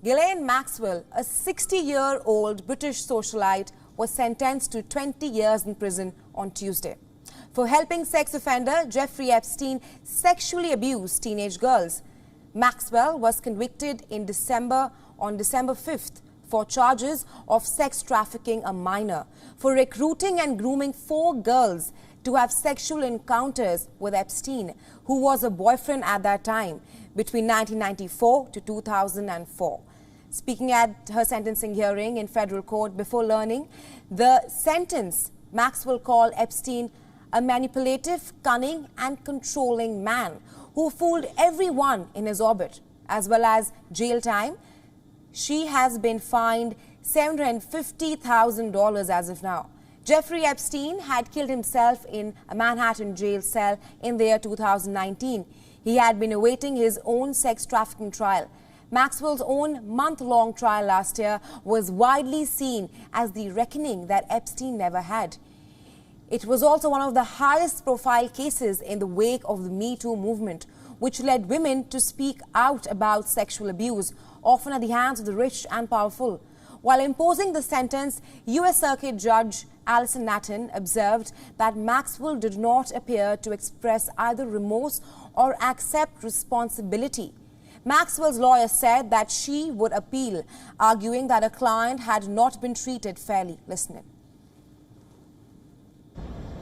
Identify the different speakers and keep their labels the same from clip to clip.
Speaker 1: Ghislaine Maxwell, a 60-year-old British socialite, was sentenced to 20 years in prison on Tuesday for helping sex offender Jeffrey Epstein sexually abuse teenage girls. Maxwell was convicted on December 5th for charges of sex trafficking a minor, for recruiting and grooming 4 girls to have sexual encounters with Epstein, who was a boyfriend at that time, between 1994 to 2004. Speaking at her sentencing hearing in federal court before learning the sentence, Maxwell called Epstein a manipulative, cunning and controlling man who fooled everyone in his orbit, as well as jail time. She has been fined $750,000 as of now. Jeffrey Epstein had killed himself in a Manhattan jail cell in the year 2019. He had been awaiting his own sex trafficking trial. Maxwell's own month-long trial last year was widely seen as the reckoning that Epstein never had. It was also one of the highest-profile cases in the wake of the Me Too movement, which led women to speak out about sexual abuse, often at the hands of the rich and powerful. While imposing the sentence, U.S. Circuit Judge Alison Nathan observed that Maxwell did not appear to express either remorse or accept responsibility. Maxwell's lawyer said that she would appeal, arguing that her client had not been treated fairly. Listen in.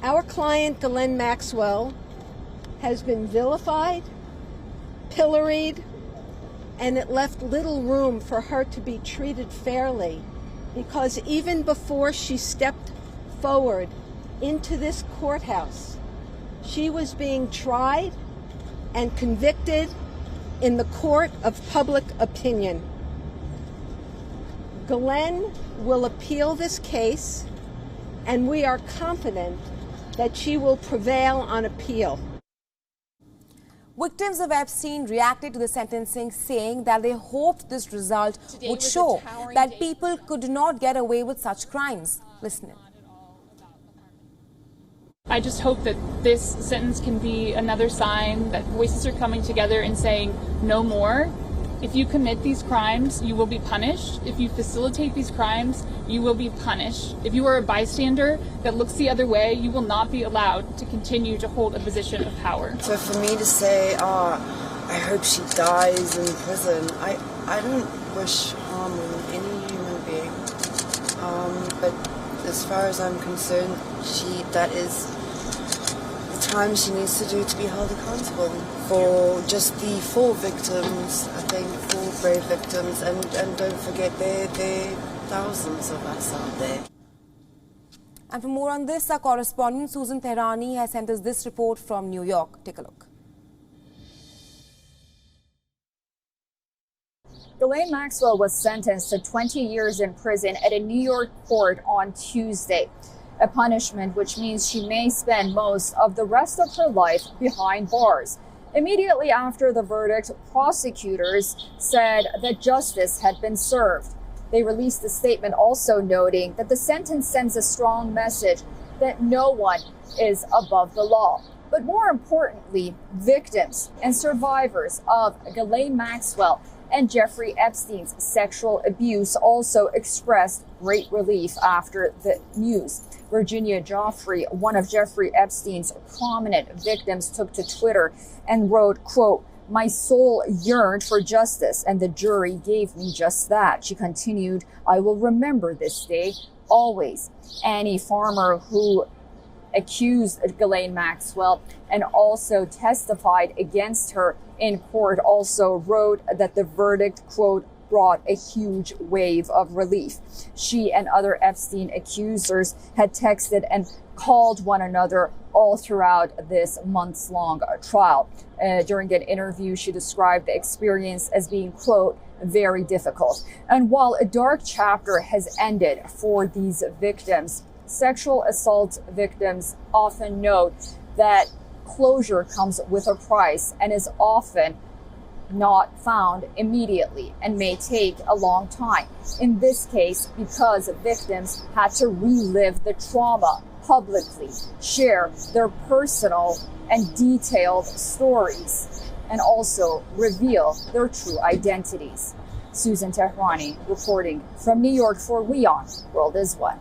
Speaker 2: Our client, Ghislaine Maxwell, has been vilified, pilloried, and it left little room for her to be treated fairly, because even before she stepped forward into this courthouse, she was being tried and convicted in the court of public opinion. Ghislaine will appeal this case, and we are confident that she will prevail on appeal.
Speaker 1: Victims of Epstein reacted to the sentencing, saying that they hoped this result would show that people could not get away with such crimes. Listen in.
Speaker 3: I just hope that this sentence can be another sign that voices are coming together and saying no more. If you commit these crimes, you will be punished. If you facilitate these crimes, you will be punished. If you are a bystander that looks the other way, you will not be allowed to continue to hold a position of power.
Speaker 4: So for me to say, I hope she dies in prison, I don't wish harm on any human being. But as far as I'm concerned, that is the time she needs to do to be held accountable for just the 4 victims, I think, 4 brave victims, and don't forget there are thousands of us out there.
Speaker 1: And for more on this, our correspondent Susan Tehrani has sent us this report from New York. Take a look.
Speaker 5: Ghislaine Maxwell was sentenced to 20 years in prison at a New York court on Tuesday, a punishment which means she may spend most of the rest of her life behind bars. Immediately after the verdict, prosecutors said that justice had been served. They released a statement also noting that the sentence sends a strong message that no one is above the law. But more importantly, victims and survivors of Ghislaine Maxwell and Jeffrey Epstein's sexual abuse also expressed great relief after the news. Virginia Joffrey, one of Jeffrey Epstein's prominent victims, took to Twitter and wrote, quote, "My soul yearned for justice, and the jury gave me just that." She continued, "I will remember this day always." Annie Farmer, who accused Ghislaine Maxwell and also testified against her in court, also wrote that the verdict, quote, brought a huge wave of relief. She and other Epstein accusers had texted and called one another all throughout this months-long trial. During an interview, she described the experience as being, quote, very difficult. And while a dark chapter has ended for these victims, sexual assault victims often note that closure comes with a price and is often not found immediately and may take a long time. In this case, because victims had to relive the trauma publicly, share their personal and detailed stories, and also reveal their true identities. Susan Tehrani reporting from New York for WION World is One.